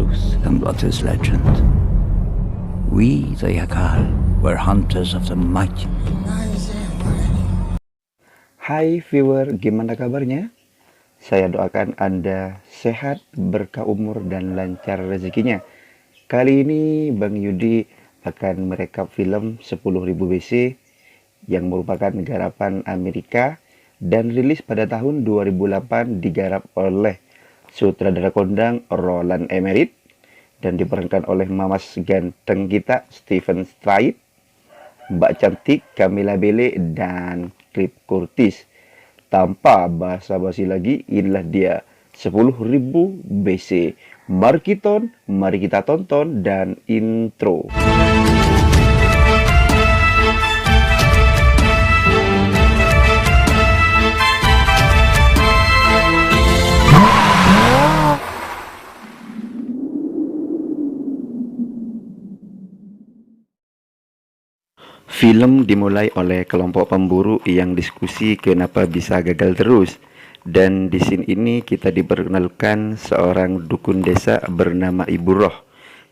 truth and what is legend. We, the Yakal, were hunters of the mighty. Hai viewer, gimana kabarnya? Saya doakan Anda sehat, berkah umur, dan lancar rezekinya. Kali ini Bang Yudi akan merekap film 10.000 BC yang merupakan garapan Amerika dan rilis pada tahun 2008, digarap oleh sutradara kondang Roland Emmerich dan diperankan oleh mamas ganteng kita Stephen Strait, Mbak cantik Camilla Belle, dan Cliff Curtis. Tanpa basa-basi lagi, inilah dia 10.000 BC. Mari kita tonton dan intro. Film dimulai oleh kelompok pemburu yang diskusi kenapa bisa gagal terus. Dan di scene ini kita diperkenalkan seorang dukun desa bernama Ibu Roh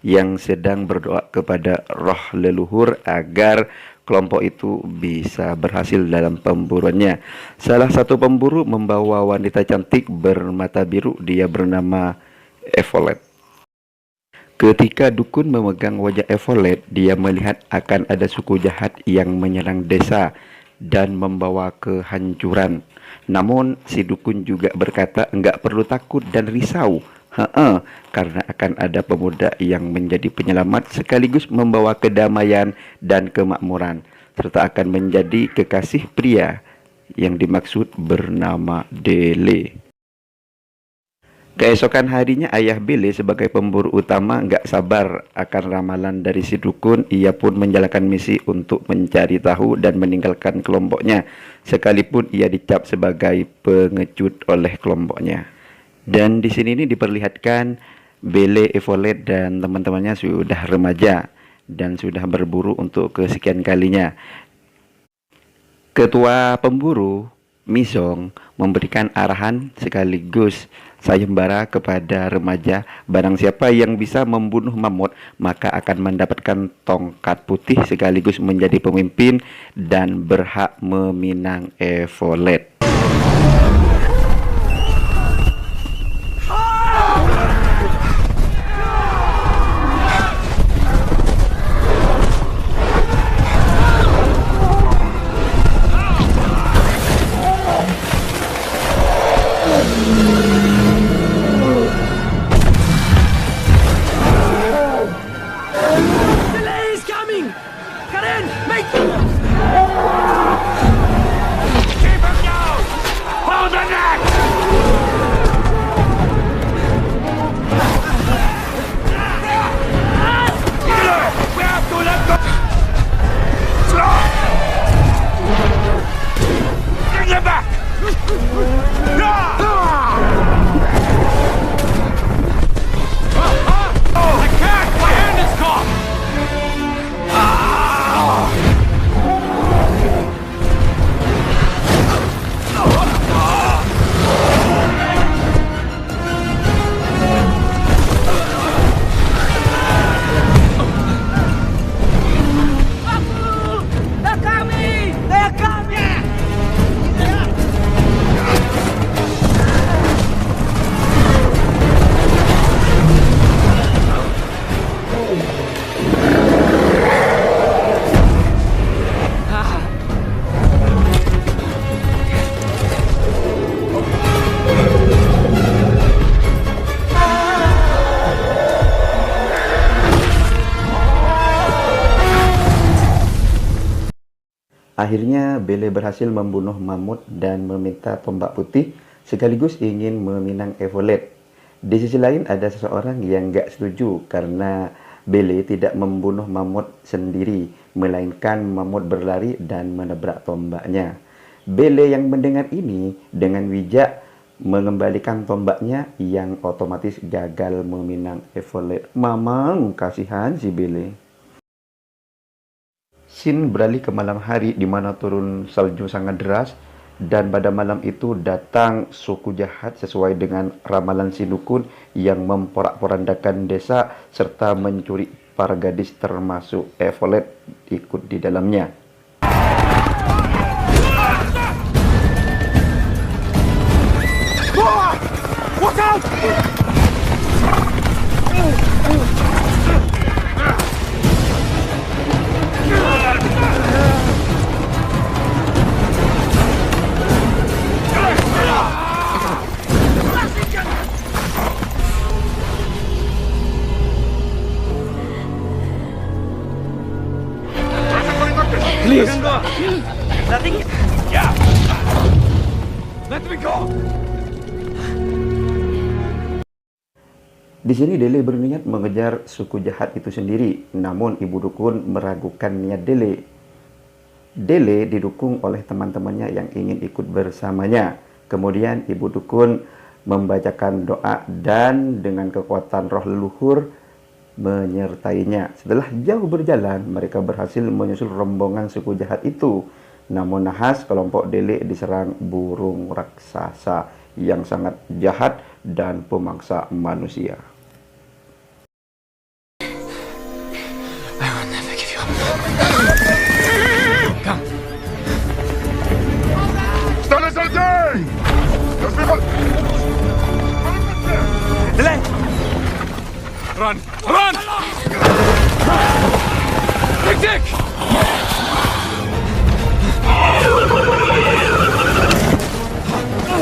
yang sedang berdoa kepada roh leluhur agar kelompok itu bisa berhasil dalam pemburuannya. Salah satu pemburu membawa wanita cantik bermata biru, dia bernama Evolet. Ketika dukun memegang wajah Evolet, dia melihat akan ada suku jahat yang menyerang desa dan membawa kehancuran. Namun si dukun juga berkata enggak perlu takut dan risau, karena akan ada pemuda yang menjadi penyelamat sekaligus membawa kedamaian dan kemakmuran, serta akan menjadi kekasih pria yang dimaksud bernama Dele. Keesokan harinya ayah Belle sebagai pemburu utama nggak sabar akan ramalan dari si dukun. Ia pun menjalankan misi untuk mencari tahu dan meninggalkan kelompoknya, sekalipun ia dicap sebagai pengecut oleh kelompoknya. Dan di sini diperlihatkan Belle, Evolet, dan teman-temannya sudah remaja dan sudah berburu untuk kesekian kalinya. Ketua pemburu Misong memberikan arahan sekaligus sayembara kepada remaja, barang siapa yang bisa membunuh mamut maka akan mendapatkan tongkat putih sekaligus menjadi pemimpin dan berhak meminang Evolet. Akhirnya Belle berhasil membunuh mamut dan meminta tombak putih sekaligus ingin meminang Evolet. Di sisi lain ada seseorang yang gak setuju karena Belle tidak membunuh mamut sendiri, melainkan mamut berlari dan menabrak tombaknya. Belle yang mendengar ini dengan bijak mengembalikan tombaknya yang otomatis gagal meminang Evolet. Mamang, kasihan si Belle. Scene beralih ke malam hari di mana turun salju sangat deras Dan pada malam itu datang suku jahat sesuai dengan ramalan si dukun yang memporak-porandakan desa serta mencuri para gadis termasuk Evolet ikut di dalamnya. Watch out! Please. Nothing. Yeah. Let me go. Di sini Dele berniat mengejar suku jahat itu sendiri, namun ibu dukun meragukan niat Dele. Dele didukung oleh teman-temannya yang ingin ikut bersamanya. Kemudian ibu dukun membacakan doa dan dengan kekuatan roh leluhur menyertainya. Setelah jauh berjalan, mereka berhasil menyusul rombongan suku jahat itu. Namun nahas kelompok Dele diserang burung raksasa yang sangat jahat dan pemangsa manusia. I will never give you up. Come. Stelle Soldat! Das wird... Delay! Run! Run! Dick, Dick!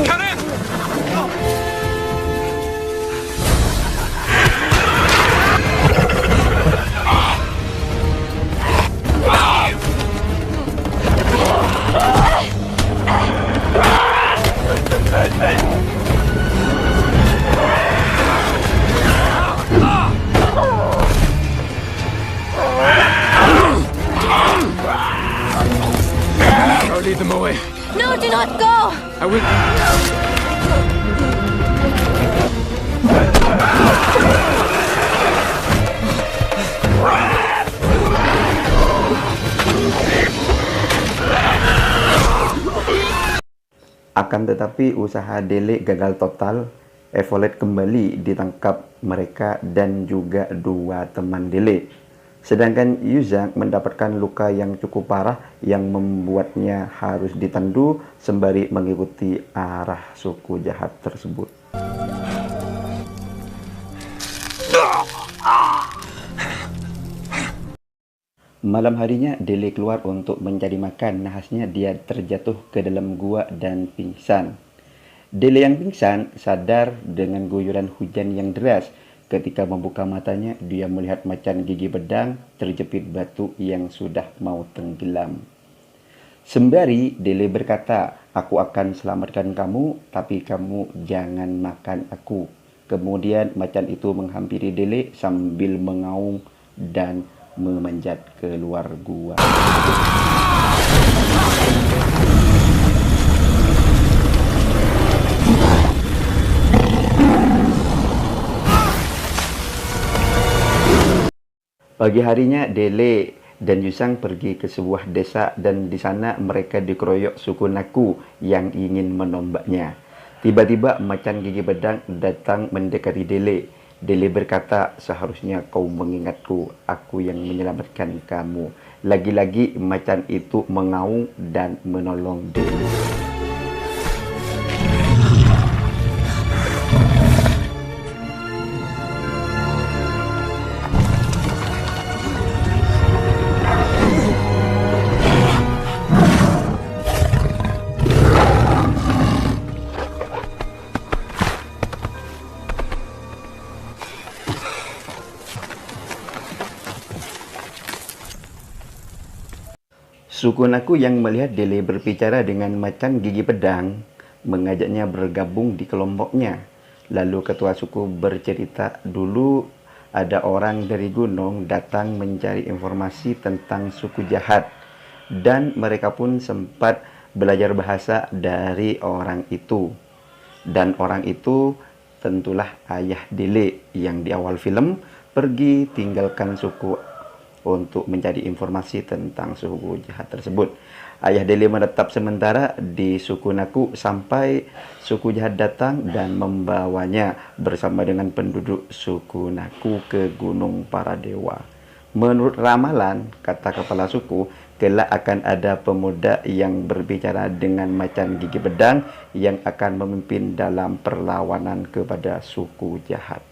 Cut in! I'll lead them away. No, do not go! I will. Akan tetapi usaha Dele gagal total. Evolet kembali ditangkap mereka dan juga dua teman Dele. Sedangkan Yuzang mendapatkan luka yang cukup parah yang membuatnya harus ditandu sembari mengikuti arah suku jahat tersebut. Malam harinya Dele keluar untuk mencari makan. Nahasnya dia terjatuh ke dalam gua dan pingsan. Dele yang pingsan sadar dengan guyuran hujan yang deras. Ketika membuka matanya, dia melihat macan gigi pedang terjepit batu yang sudah mau tenggelam. Sembari Dele berkata, "Aku akan selamatkan kamu, tapi kamu jangan makan aku." Kemudian macan itu menghampiri Dele sambil mengaum dan memanjat keluar gua. Pagi harinya Dele dan Yuzang pergi ke sebuah desa dan di sana mereka dikeroyok suku Naku yang ingin menombaknya. Tiba-tiba macan gigi pedang datang mendekati Dele. Dele berkata, "Seharusnya kau mengingatku, aku yang menyelamatkan kamu." Lagi-lagi macan itu mengaum dan menolong Dele. Suku Naku yang melihat Dele berbicara dengan macan gigi pedang mengajaknya bergabung di kelompoknya. Lalu ketua suku bercerita, dulu ada orang dari gunung datang mencari informasi tentang suku jahat dan mereka pun sempat belajar bahasa dari orang itu. Dan orang itu tentulah ayah Dele yang di awal film pergi tinggalkan suku untuk mencari informasi tentang suku jahat tersebut. Ayah Dele menetap sementara di suku Naku sampai suku jahat datang dan membawanya bersama dengan penduduk suku Naku ke Gunung Paradewa. Menurut ramalan, kata kepala suku, kelak akan ada pemuda yang berbicara dengan macan gigi pedang yang akan memimpin dalam perlawanan kepada suku jahat.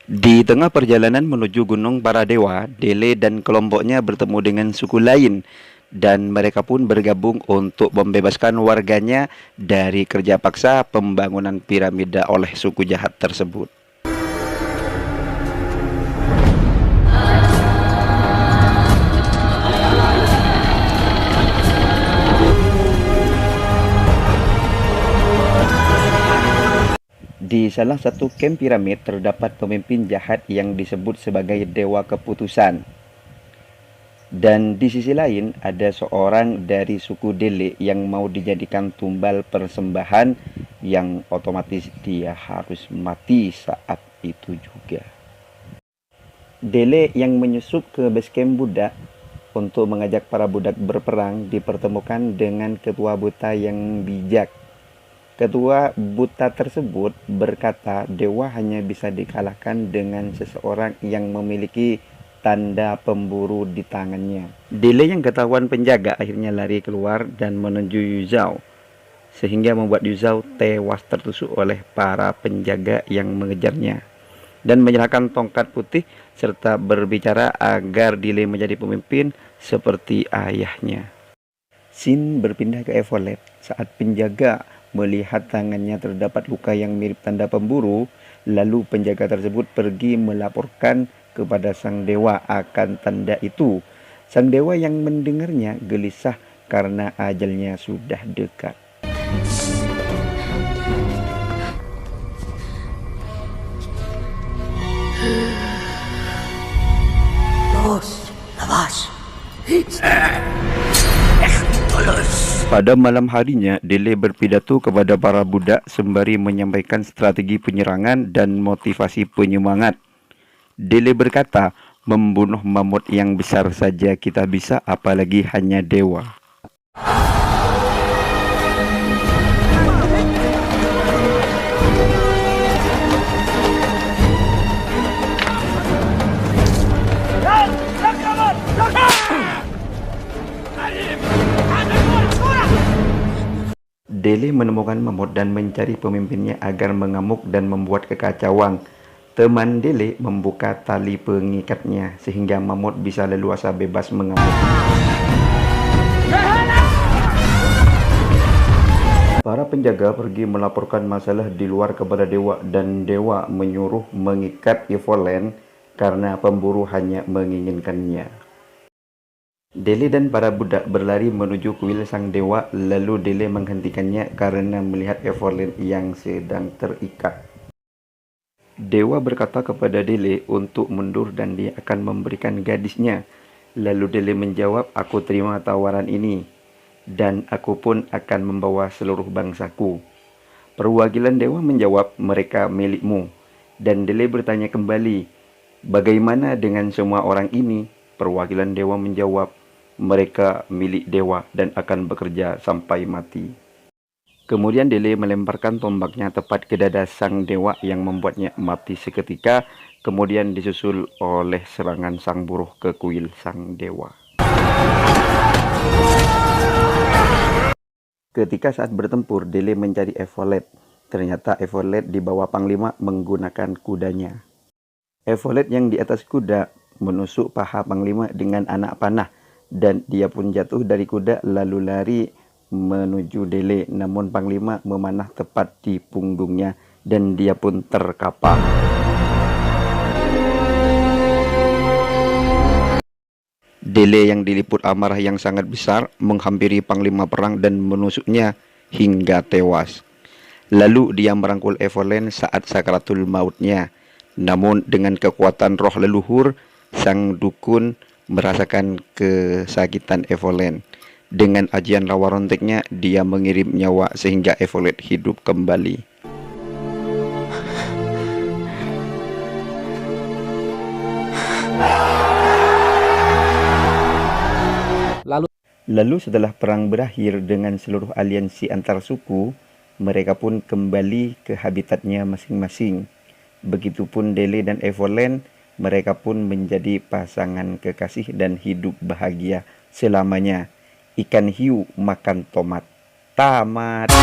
Di tengah perjalanan menuju Gunung Paradewa, Dele dan kelompoknya bertemu dengan suku lain dan mereka pun bergabung untuk membebaskan warganya dari kerja paksa pembangunan piramida oleh suku jahat tersebut. Di salah satu kem piramid terdapat pemimpin jahat yang disebut sebagai Dewa Keputusan. Dan di sisi lain ada seorang dari suku Dele yang mau dijadikan tumbal persembahan yang otomatis dia harus mati saat itu juga. Dele yang menyusup ke basecamp budak untuk mengajak para budak berperang dipertemukan dengan ketua buta yang bijak. Ketua buta tersebut berkata dewa hanya bisa dikalahkan dengan seseorang yang memiliki tanda pemburu di tangannya. Dele yang ketahuan penjaga akhirnya lari keluar dan menuju Yuzhou, sehingga membuat Yuzhou tewas tertusuk oleh para penjaga yang mengejarnya dan menyerahkan tongkat putih serta berbicara agar Dele menjadi pemimpin seperti ayahnya. Scene berpindah ke Evolet saat penjaga melihat tangannya terdapat luka yang mirip tanda pemburu, lalu penjaga tersebut pergi melaporkan kepada sang dewa akan tanda itu. Sang dewa yang mendengarnya gelisah karena ajalnya sudah dekat. Pada malam harinya, Dele berpidato kepada para budak sembari menyampaikan strategi penyerangan dan motivasi penyemangat. Dele berkata, membunuh mamut yang besar saja kita bisa, apalagi hanya dewa. Dele menemukan mamut dan mencari pemimpinnya agar mengamuk dan membuat kekacauan. Teman Dele membuka tali pengikatnya sehingga mamut bisa leluasa bebas mengamuk. Para penjaga pergi melaporkan masalah di luar kepada dewa dan dewa menyuruh mengikat Evolen karena pemburu hanya menginginkannya. Dele dan para budak berlari menuju kuil sang dewa, lalu Dele menghentikannya karena melihat Evolen yang sedang terikat. Dewa berkata kepada Dele untuk mundur dan dia akan memberikan gadisnya. Lalu Dele menjawab, aku terima tawaran ini, dan aku pun akan membawa seluruh bangsaku. Perwakilan dewa menjawab, mereka milikmu. Dan Dele bertanya kembali, bagaimana dengan semua orang ini? Perwakilan dewa menjawab, mereka milik dewa dan akan bekerja sampai mati. Kemudian Dele melemparkan tombaknya tepat ke dada sang dewa yang membuatnya mati seketika, kemudian disusul oleh serangan sang buruh ke kuil sang dewa. Ketika saat bertempur, Dele mencari Evolet. Ternyata Evolet dibawa Panglima menggunakan kudanya. Evolet yang di atas kuda menusuk paha Panglima dengan anak panah, dan dia pun jatuh dari kuda lalu lari menuju Dele, namun Panglima memanah tepat di punggungnya dan dia pun terkapar. Dele yang diliput amarah yang sangat besar menghampiri Panglima perang dan menusuknya hingga tewas. Lalu dia merangkul Evolen saat sakaratul mautnya, namun dengan kekuatan roh leluhur, sang dukun merasakan kesakitan Evolen. Dengan ajian rawa ronteknya, dia mengirim nyawa sehingga Evolet hidup kembali. Lalu setelah perang berakhir dengan seluruh aliansi antar suku, mereka pun kembali ke habitatnya masing-masing. Begitupun Dele dan Evolen, mereka pun menjadi pasangan kekasih dan hidup bahagia selamanya. Ikan hiu makan tomat. Tamat.